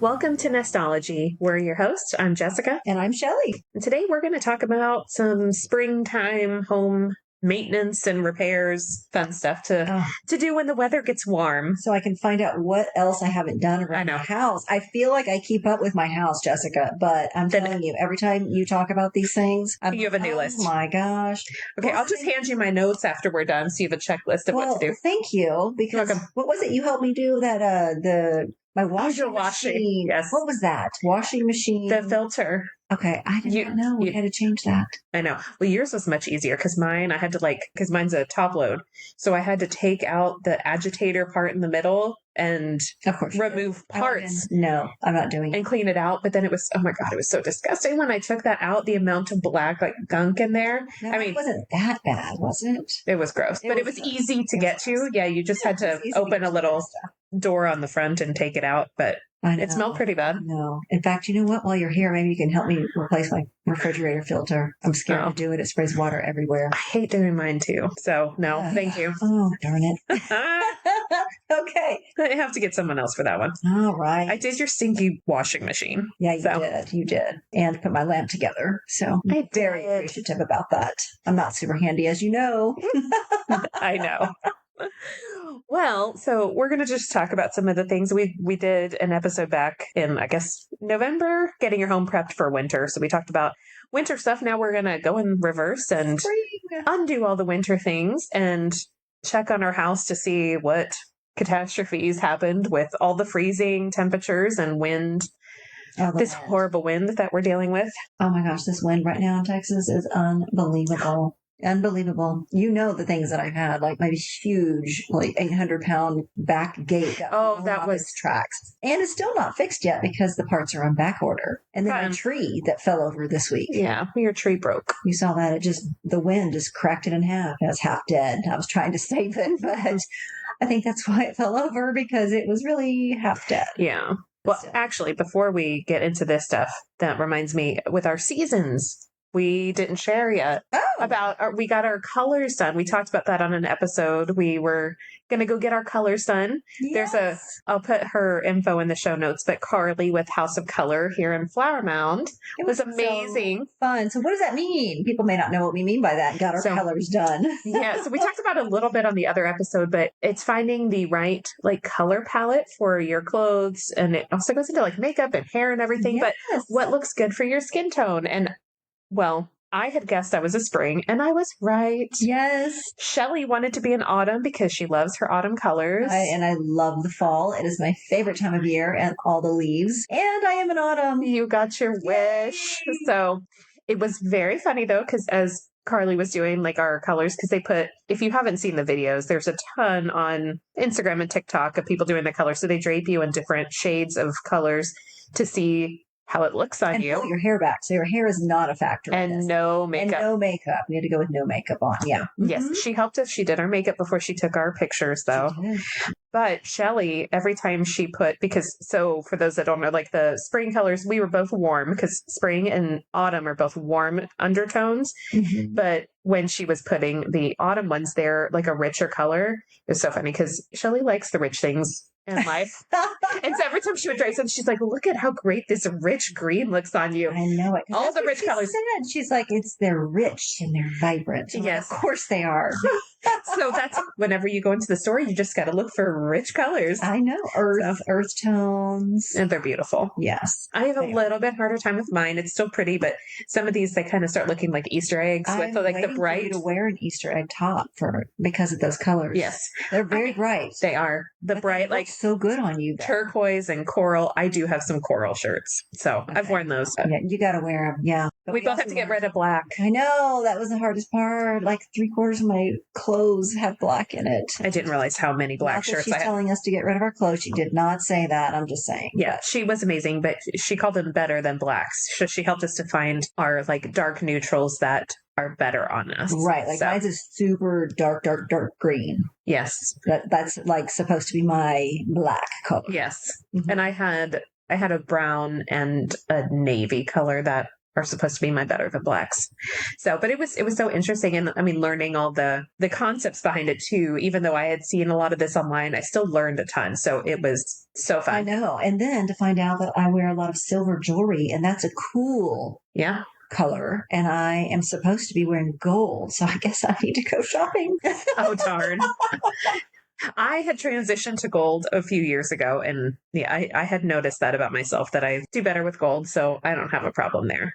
Welcome to Nestology. We're your hosts. I'm Jessica. And I'm Shelly. And today we're going to talk about some springtime home maintenance and repairs, fun stuff to do when the weather gets warm. So I can find out what else I haven't done around my house. I feel like I keep up with my house, Jessica, but I'm telling you, every time you talk about these things, you have a new list. Oh my gosh. Okay, I'll just hand you my notes after we're done so you have a checklist of what to do. Thank you, because what was it you helped me do that, my washing machine. Yes. What was that? Washing machine. The filter. Okay. I didn't know we had to change that. I know. Well, yours was much easier because mine, I had to because mine's a top load. So I had to take out the agitator part in the middle and remove parts. No, I'm not doing it. And clean it out. But then it was, oh my God, it was so disgusting when I took that out, the amount of black gunk in there. No, it wasn't that bad, was it? It was gross, but it was easy to get to. Yeah, you just had to open a little door on the front and take it out, but it smelled pretty bad. No. In fact, you know what? While you're here, maybe you can help me replace my refrigerator filter. I'm scared to do it. It sprays water everywhere. I hate doing mine too. So no, thank you. Oh, darn it. Okay. I have to get someone else for that one. All right. I did your stinky washing machine. Yeah, you did. You did. And put my lamp together. So I'm very appreciative about that. I'm not super handy, as you know. I know. Well, so we're going to just talk about some of the things we did an episode back in, I guess, November, getting your home prepped for winter. So we talked about winter stuff. Now we're going to go in reverse and undo all the winter things and check on our house to see what catastrophes happened with all the freezing temperatures and wind. This horrible wind that we're dealing with. Oh my gosh, this wind right now in Texas is unbelievable. Unbelievable. You know the things that I've had, like my huge, 800-pound back gate. That was tracks. And it's still not fixed yet because the parts are on back order. And then a tree that fell over this week. Yeah, your tree broke. You saw that. The wind just cracked it in half. It was half dead. I was trying to save it, but I think that's why it fell over, because it was really half dead. Yeah. Well, actually, before we get into this stuff, that reminds me, with our seasons, we didn't share yet about we got our colors done. We talked about that on an episode. We were going to go get our colors done. Yes. I'll put her info in the show notes, but Carly with House of Color here in Flower Mound. It was amazing. So fun. So what does that mean? People may not know what we mean by that. Got our colors done. Yeah. So we talked about it a little bit on the other episode, but it's finding the right color palette for your clothes. And it also goes into makeup and hair and everything, but what looks good for your skin tone. And well, I had guessed I was a spring, and I was right. Yes. Shelly wanted to be an autumn because she loves her autumn colors. And I love the fall. It is my favorite time of year, and all the leaves. And I am an autumn. You got your wish. Yay. So it was very funny, though, because as Carly was doing our colors, because they put, if you haven't seen the videos, there's a ton on Instagram and TikTok of people doing the colors. So they drape you in different shades of colors to see how it looks on you. Pull your hair back. So your hair is not a factor. And no makeup. And no makeup. We had to go with no makeup on. Yeah. Yes. She helped us. She did our makeup before she took our pictures, though. But Shelly, every time she so for those that don't know, the spring colors, we were both warm because spring and autumn are both warm undertones. Mm-hmm. But when she was putting the autumn ones there, a richer color, it was so funny because Shelly likes the rich things in life. And so every time she would dry something, she's like, look at how great this rich green looks on you. I know it. All the rich colors. She's like, they're rich and they're vibrant. Yes. Of course they are. So that's whenever you go into the store, you just got to look for rich colors. I know. Earth tones. And they're beautiful. Yes. I have a little bit harder time with mine. It's still pretty, but some of these, they kind of start looking like Easter eggs with the bright. For you to wear an Easter egg top because of those colors. Yes. They're very bright. They are. The bright, so good on you. Turquoise and coral. I do have some coral shirts. So I've worn those. Yeah, you got to wear them. Yeah. But we both have to get rid of black. I know. That was the hardest part. 3/4 of my clothes have black in it. I didn't realize how many black shirts she's telling us to get rid of our clothes. She did not say that. I'm just saying. Yeah, she was amazing, but she called them better than blacks. So she helped us to find our dark neutrals that are better on us. Right. Mine's is super dark green. Yes. That's supposed to be my black color. Yes. Mm-hmm. And I had a brown and a navy color that are supposed to be my better than blacks. So, but it was so interesting. And I mean, learning all the concepts behind it too, even though I had seen a lot of this online, I still learned a ton. So it was so fun. I know. And then to find out that I wear a lot of silver jewelry, and that's a cool Yeah. color, and I am supposed to be wearing gold. So I guess I need to go shopping. Oh, darn. I had transitioned to gold a few years ago, and yeah, I had noticed that about myself, that I do better with gold, so I don't have a problem there.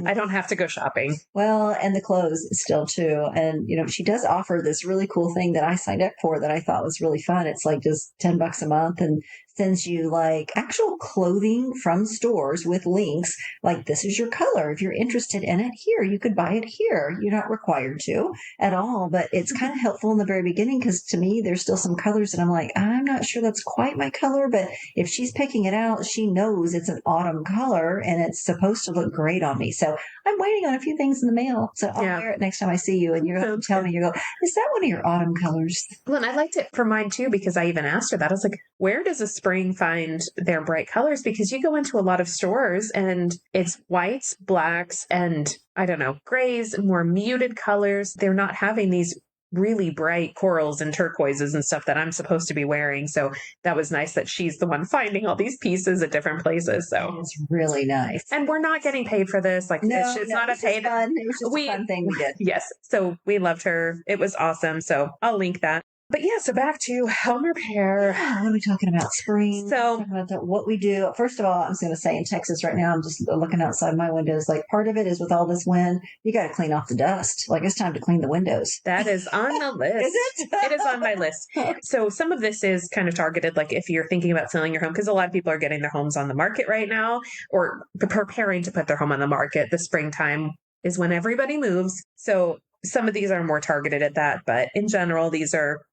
I don't have to go shopping. Well, and the clothes still too. And, she does offer this really cool thing that I signed up for that I thought was really fun. It's like just $10 a month and sends you like actual clothing from stores with links. Like, this is your color. If you're interested in it here, you could buy it here. You're not required to at all, but it's kind of helpful in the very beginning, because to me, there's still some colors that I'm like, I'm not sure that's quite my color, but if she's picking it out, she knows it's an autumn color and it's supposed to look great on me. So I'm waiting on a few things in the mail. So I'll wear it next time I see you, and you're going to tell me, is that one of your autumn colors? Well, and I liked it for mine too, because I even asked her that. I was like, where does a spring find their bright colors? Because you go into a lot of stores and it's whites, blacks, and I don't know, grays, more muted colors. They're not having these really bright corals and turquoises and stuff that I'm supposed to be wearing. So that was nice that she's the one finding all these pieces at different places. So it's really nice. And we're not getting paid for this. Like, it's not a paid. It was just a fun thing we did. Yes. So we loved her. It was awesome. So I'll link that. But yeah, so back to home repair. What are we talking about? Spring. So about what we do. First of all, I'm just going to say in Texas right now, I'm just looking outside my windows. Like, part of it is with all this wind, you got to clean off the dust. Like, it's time to clean the windows. That is on the list. Is it? It is on my list. So some of this is kind of targeted, like if you're thinking about selling your home, because a lot of people are getting their homes on the market right now, or preparing to put their home on the market. The springtime is when everybody moves. So some of these are more targeted at that, but in general,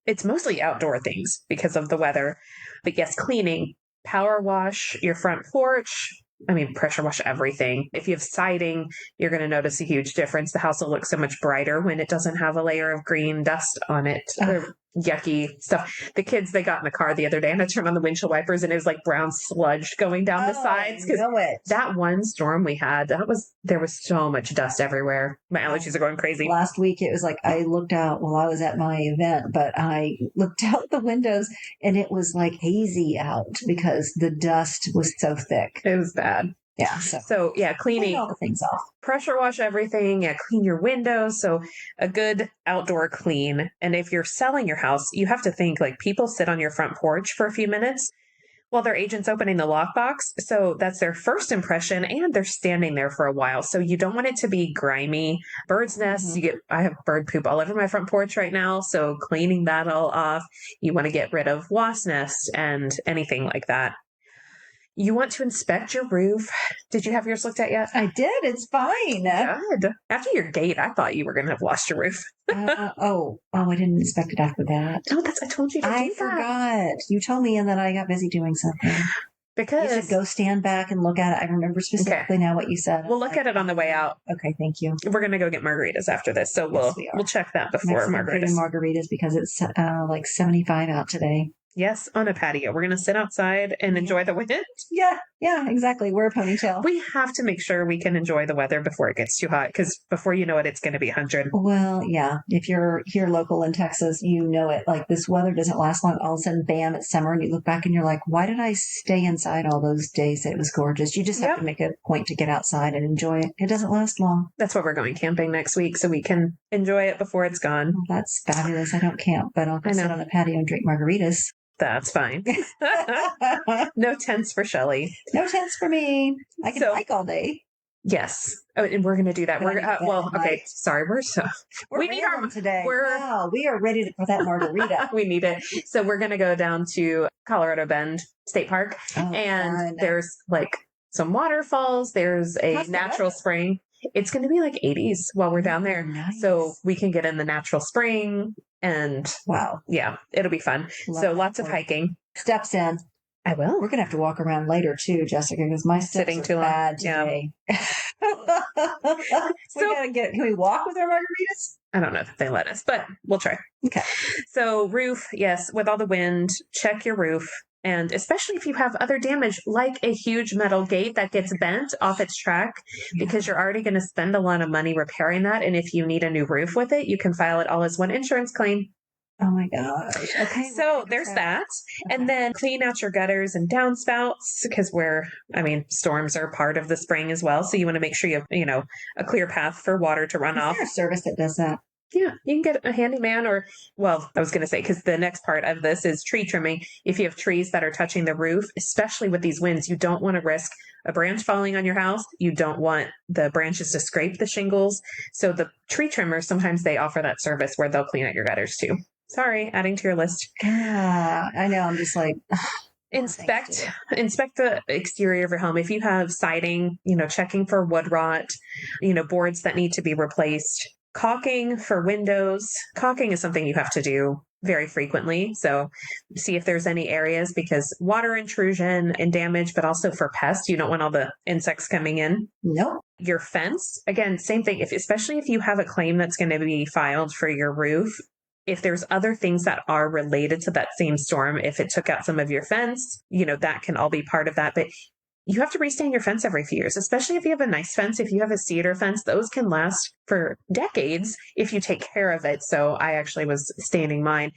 it's mostly outdoor things because of the weather. But yes, cleaning, power wash your front porch. I mean, pressure wash everything. If you have siding, you're going to notice a huge difference. The house will look so much brighter when it doesn't have a layer of green dust on it. Or yucky stuff. The kids, they got in the car the other day and I turned on the windshield wipers and it was like brown sludge going down the sides. Because that one storm we had, there was so much dust everywhere. My allergies are going crazy. Last week, it was like I looked out while I was at my event, but I looked out the windows and it was like hazy out because the dust was so thick. It was bad. Yeah. So yeah, cleaning all the things off. Pressure wash everything. Yeah, clean your windows. So a good outdoor clean. And if you're selling your house, you have to think like people sit on your front porch for a few minutes while their agent's opening the lockbox. So that's their first impression and they're standing there for a while. So you don't want it to be grimy. Bird's nests, I have bird poop all over my front porch right now. So cleaning that all off. You want to get rid of wasp nests and anything like that. You want to inspect your roof. Did you have yours looked at yet? I did. It's fine. Good. After your gate, I thought you were going to have lost your roof. I didn't inspect it after that. Oh, I told you to do that. I forgot. You told me and then I got busy doing something. Because you said go stand back and look at it. I remember specifically now what you said. We'll look at it on the way out. Okay, thank you. We're going to go get margaritas after this. So we'll check that before margaritas. Margaritas because it's like 75 out today. Yes, on a patio. We're going to sit outside and enjoy the wind. Yeah, exactly. Wear a ponytail. We have to make sure we can enjoy the weather before it gets too hot because before you know it, it's going to be 100. Well, yeah. If you're here local in Texas, you know it. Like this weather doesn't last long. All of a sudden, bam, it's summer and you look back and you're like, why did I stay inside all those days? It was gorgeous. You just have to make a point to get outside and enjoy it. It doesn't last long. That's why we're going camping next week so we can enjoy it before it's gone. Well, that's fabulous. I don't camp, but I'll sit on the patio and drink margaritas. That's fine. No tents for Shelley. No tents for me. I can hike all day. Yes. Oh, and we're going to do that. Sorry. We need our today. We are ready for that margarita. We need it. So we're going to go down to Colorado Bend State Park and there's like some waterfalls. There's a natural spring. It's going to be like 80s while we're down there. Nice. So we can get in the natural spring and yeah, it'll be fun. Lots of hiking. Steps in. I will. We're going to have to walk around later too, Jessica, because my steps are bad today. Yeah. Can we walk with our margaritas? I don't know if they let us, but we'll try. Okay. So roof, yes, with all the wind, check your roof. And especially if you have other damage, like a huge metal gate that gets bent off its track, because you're already going to spend a lot of money repairing that. And if you need a new roof with it, you can file it all as one insurance claim. Oh my gosh. Okay. So there's that. Okay. And then clean out your gutters and downspouts, because storms are part of the spring as well. So you want to make sure you have, a clear path for water to run off. Is there a service that does that? Yeah, you can get a handyman I was going to say, because the next part of this is tree trimming. If you have trees that are touching the roof, especially with these winds, you don't want to risk a branch falling on your house. You don't want the branches to scrape the shingles. So the tree trimmers, sometimes they offer that service where they'll clean out your gutters too. Sorry, adding to your list. Yeah, I know. I'm just like... Inspect the exterior of your home. If you have siding, checking for wood rot, boards that need to be replaced. Caulking for windows. Caulking is something you have to do very frequently. So see if there's any areas, because water intrusion and damage, but also for pests, you don't want all the insects coming in. Nope. Your fence, again, same thing. Especially if you have a claim that's going to be filed for your roof, if there's other things that are related to that same storm, if it took out some of your fence, that can all be part of that. But you have to restain your fence every few years, especially if you have a nice fence. If you have a cedar fence, those can last for decades if you take care of it. So I actually was staining mine.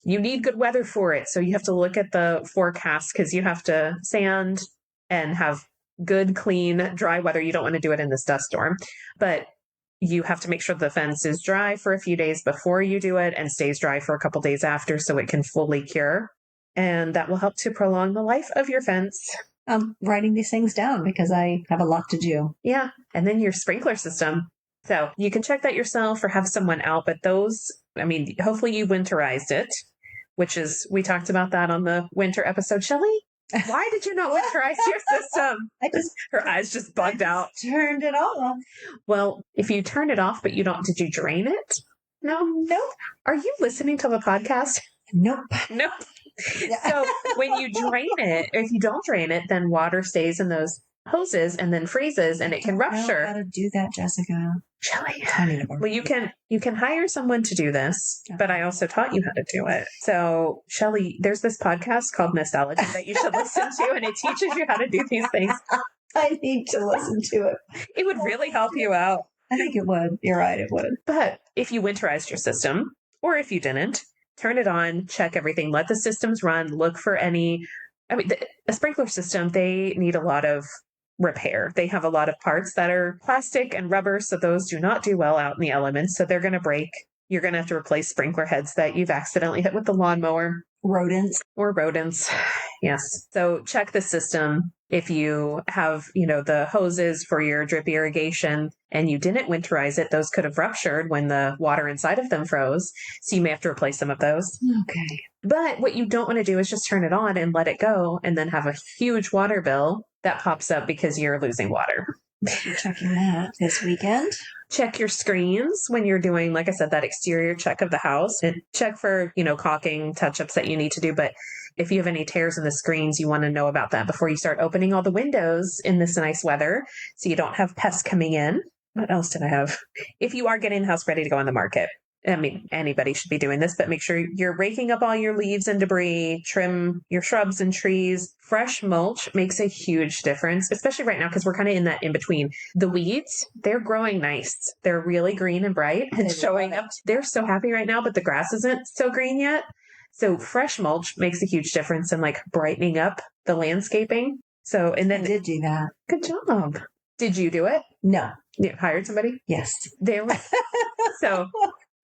You need good weather for it. So you have to look at the forecast, because you have to sand and have good, clean, dry weather. You don't want to do it in this dust storm, but you have to make sure the fence is dry for a few days before you do it and stays dry for a couple days after, so it can fully cure. And that will help to prolong the life of your fence. I'm writing these things down because I have a lot to do. Yeah. And then your sprinkler system. So you can check that yourself or have someone out. But those, hopefully you winterized it, we talked about that on the winter episode. Shelley, why did you not winterize your system? Her eyes just bugged out. Turned it off. Well, if you turned it off, but did you drain it? No. Nope. Are you listening to the podcast? Nope. So when you drain it, if you don't drain it, then water stays in those hoses and then freezes, and it can rupture. I don't know how to do that, Jessica. Shelley. Well, you can hire someone to do this, but I also taught you how to do it. So, Shelley, there's this podcast called Nostalgia that you should listen to, and it teaches you how to do these things. I need to listen to it. It would really help you out. I think it would. You're right, it would. But if you winterized your system, or if you didn't, turn it on, check everything, let the systems run, look for any... a sprinkler system, they need a lot of repair. They have a lot of parts that are plastic and rubber, so those do not do well out in the elements, so they're going to break. You're going to have to replace sprinkler heads that you've accidentally hit with the lawnmower. Rodents. Yes. So check the system. If you have, the hoses for your drip irrigation and you didn't winterize it, those could have ruptured when the water inside of them froze. So you may have to replace some of those. Okay. But what you don't want to do is just turn it on and let it go and then have a huge water bill that pops up because you're losing water. I'm checking that this weekend. Check your screens when you're doing, like I said, that exterior check of the house, and check for, caulking touch-ups that you need to do. But if you have any tears in the screens, you want to know about that before you start opening all the windows in this nice weather, so you don't have pests coming in. What else did I have? If you are getting the house ready to go on the market, anybody should be doing this, but make sure you're raking up all your leaves and debris, trim your shrubs and trees. Fresh mulch makes a huge difference, especially right now, because we're kind of in that in between. The weeds, they're growing nice. They're really green and bright and showing up. They're so happy right now, but the grass isn't so green yet. So fresh mulch makes a huge difference in brightening up the landscaping. So, and then I did do that. Good job. Did you do it? No. You hired somebody? Yes. So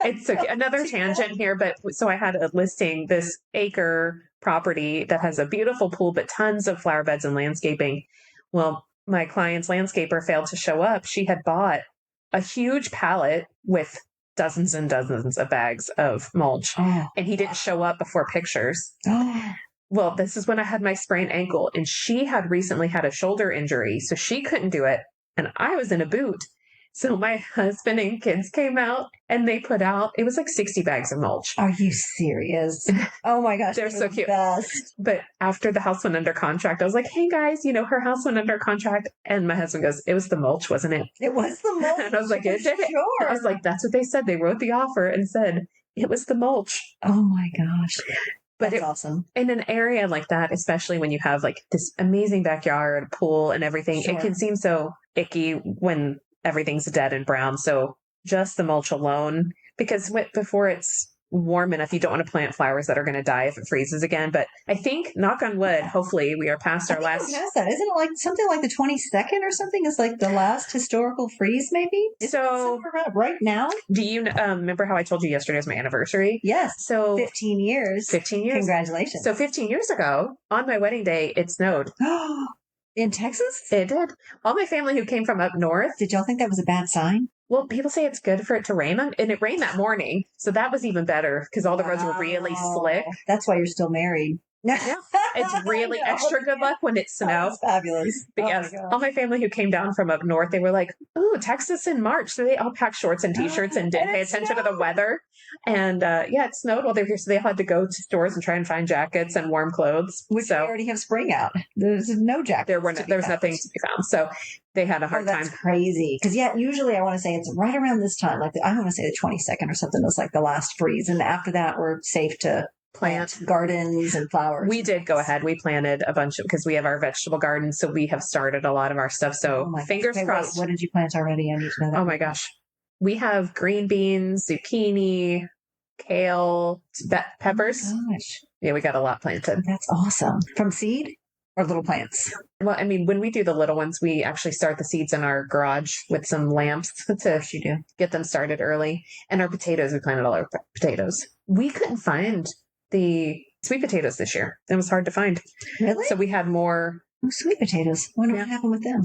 it's another tangent here, but so I had a listing, this acre property that has a beautiful pool, but tons of flower beds and landscaping. Well, my client's landscaper failed to show up. She had bought a huge pallet with dozens and dozens of bags of mulch, and he didn't show up before pictures. Well, this is when I had my sprained ankle, and she had recently had a shoulder injury, so she couldn't do it, and I was in a boot. So my husband and kids came out, and they put out, it was 60 bags of mulch. Are you serious? Oh my gosh. They're so cute. Best. But after the house went under contract, I was like, hey guys, her house went under contract. And my husband goes, it was the mulch, wasn't it? It was the mulch. And I was like, is it? Sure. I was like, that's what they said. They wrote the offer and said, it was the mulch. Oh my gosh. But That's awesome. In an area like that, especially when you have like this amazing backyard, pool and everything, Sure. it can seem so icky when everything's dead and brown. So just the mulch alone, because before it's warm enough, you don't want to plant flowers that are going to die if it freezes again. But I think, knock on wood, hopefully we are past our last. Past that. Isn't it like something like the 22nd or something is like the last historical freeze, maybe? So right now? Do you remember how I told you yesterday was my anniversary? Yes. So 15 years. 15 years. Congratulations. So 15 years ago, on my wedding day, it snowed. In Texas? It did. All my family who came from up north. Did y'all think that was a bad sign? Well, people say it's good for it to rain, and it rained that morning. So that was even better because all the roads were really slick. That's why you're still married. Yeah, it's really extra good luck when it snows. Fabulous. But yes, all my family who came down from up north, they were like, "Ooh, Texas in March." So they all packed shorts and t-shirts and didn't pay attention to the weather. And it snowed while they were here, so they had to go to stores and try and find jackets and warm clothes. Which we already have spring out. There's no jacket. There was nothing to be found. So they had a hard time. That's crazy. Because usually I want to say it's right around this time. Like I want to say the 22nd or something. It's like the last freeze, and after that we're safe to plant gardens and flowers. We did go ahead. We planted a bunch because we have our vegetable garden, so we have started a lot of our stuff. So fingers crossed. Wait, what did you plant already? I need to know that. Oh my gosh. We have green beans, zucchini, kale, peppers. Oh my gosh. Yeah, we got a lot planted. That's awesome. From seed or little plants? Well, I mean, when we do the little ones, we actually start the seeds in our garage with some lamps to get them started early. And our potatoes, we planted all our potatoes. We couldn't find the sweet potatoes this year. It was hard to find. Really? So we had more. Oh, sweet potatoes. I wonder what happened with them.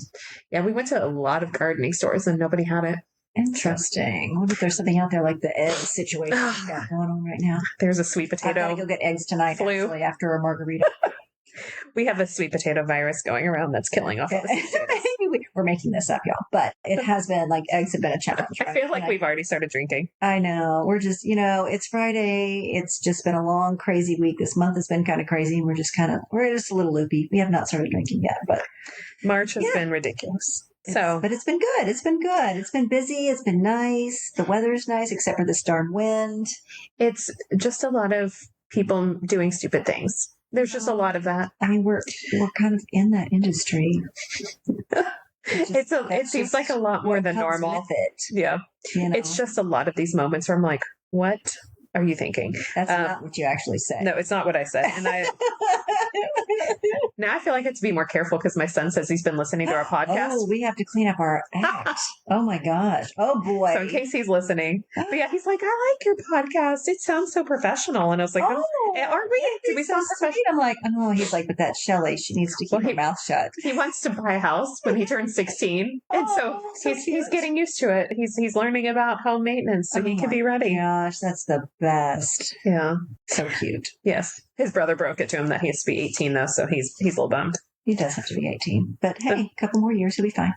Yeah, we went to a lot of gardening stores and nobody had it. Interesting. I wonder if there's something out there like the egg situation got going on right now. There's a sweet potato. I gotta go get eggs tonight, actually, after a margarita. We have a sweet potato virus going around that's killing off all the sweet potatoes. We're making this up, y'all. But it has been eggs have been a challenge. I feel like we've already started drinking. I know. We're just, it's Friday. It's just been a long, crazy week. This month has been kind of crazy. And we're just a little loopy. We have not started drinking yet, but March has been ridiculous. But it's been good. It's been good. It's been busy. It's been nice. The weather's nice, except for this darn wind. It's just a lot of people doing stupid things. There's just a lot of that. I mean, we're kind of in that industry. It seems like a lot more than normal. With it. Yeah. It's just a lot of these moments where I'm like, what are you thinking? That's not what you actually said. No, it's not what I said. And now I feel like I have to be more careful because my son says he's been listening to our podcast. Oh, we have to clean up our act. Oh my gosh. Oh boy. So in case he's listening. But yeah, he's like, I like your podcast. It sounds so professional. And I was like, aren't we? Do we sound professional? I'm like, oh, he's like, but that's Shelley. She needs to keep her mouth shut. He wants to buy a house when he turns 16. And so he's getting used to it. He's learning about home maintenance so he can be ready. Gosh, that's the best. Yeah. So cute. Yes. His brother broke it to him that he has to be 18 though, so he's a little bummed. He does have to be 18. But hey, a couple more years, he'll be fine.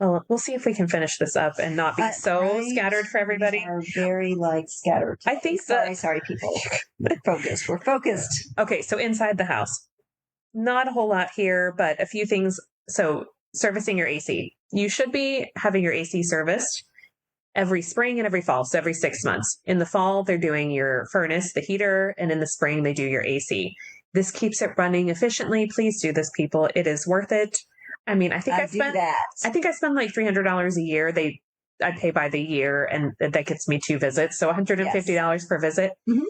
Well, we'll see if we can finish this up and not be scattered for everybody. We are very scattered. I think sorry, people. We're focused. Okay, so inside the house. Not a whole lot here, but a few things. So servicing your AC. You should be having your AC serviced every spring and every fall, so every 6 months. In the fall, they're doing your furnace, the heater, and in the spring, they do your AC. This keeps it running efficiently. Please do this, people. It is worth it. I mean, I think I spend like $300 a year. I pay by the year, and that gets me 2 visits, so $150 per visit. Mm-hmm.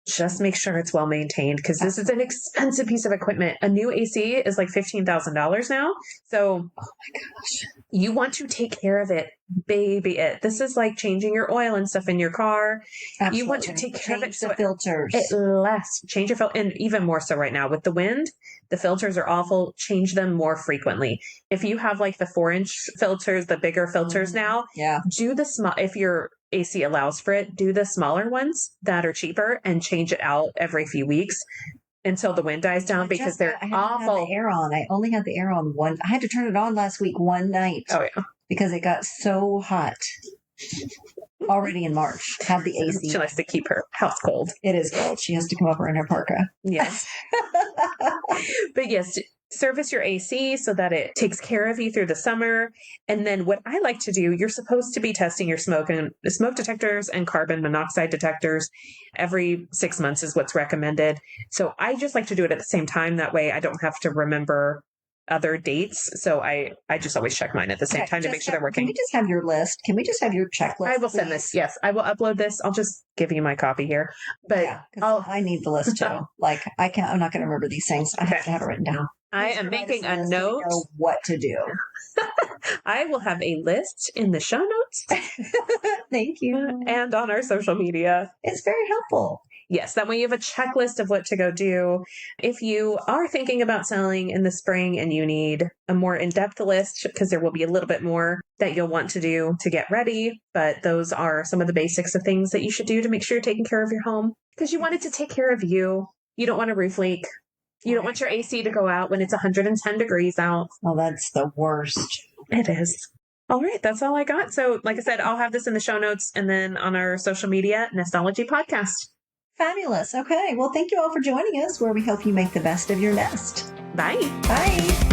Just make sure it's well maintained because this is an expensive piece of equipment. A new AC is like $15,000 now. So, oh my gosh, you want to take care of it, baby. This is like changing your oil and stuff in your car. Absolutely. You want to take care of it. The filters. It lasts. Change your filter, and even more so right now with the wind. The filters are awful. Change them more frequently. If you have like the 4-inch filters, the bigger filters now, do the small. If your AC allows for it, do the smaller ones that are cheaper and change it out every few weeks until the wind dies down because they're awful. The air on. I only had the air on one. I had to turn it on last week one night. Oh yeah, because it got so hot. already in March. Have the AC. She likes to keep her house cold. It is cold. She has to come over in her parka. Yes. But yes, service your AC so that it takes care of you through the summer. And then what I like to do, you're supposed to be testing your smoke detectors and carbon monoxide detectors every 6 months is what's recommended. So I just like to do it at the same time. That way I don't have to remember other dates. So I just always check mine at the same time to make sure they're working. Can we just have your list? Can we just have your checklist? I will send this. Yes, I will upload this. I'll just give you my copy here. But I need the list too. Like I'm not going to remember these things. I have to have it written down. I am making a note. So know what to do. I will have a list in the show notes. Thank you. And on our social media. It's very helpful. Yes, that way you have a checklist of what to go do. If you are thinking about selling in the spring and you need a more in-depth list, because there will be a little bit more that you'll want to do to get ready, but those are some of the basics of things that you should do to make sure you're taking care of your home. Because you want it to take care of you. You don't want a roof leak. You don't want your AC to go out when it's 110 degrees out. Oh, that's the worst. It is. All right, that's all I got. So, like I said, I'll have this in the show notes and then on our social media, Nestology Podcast. Fabulous. Okay. Well, thank you all for joining us, where we hope you make the best of your nest. Bye. Bye.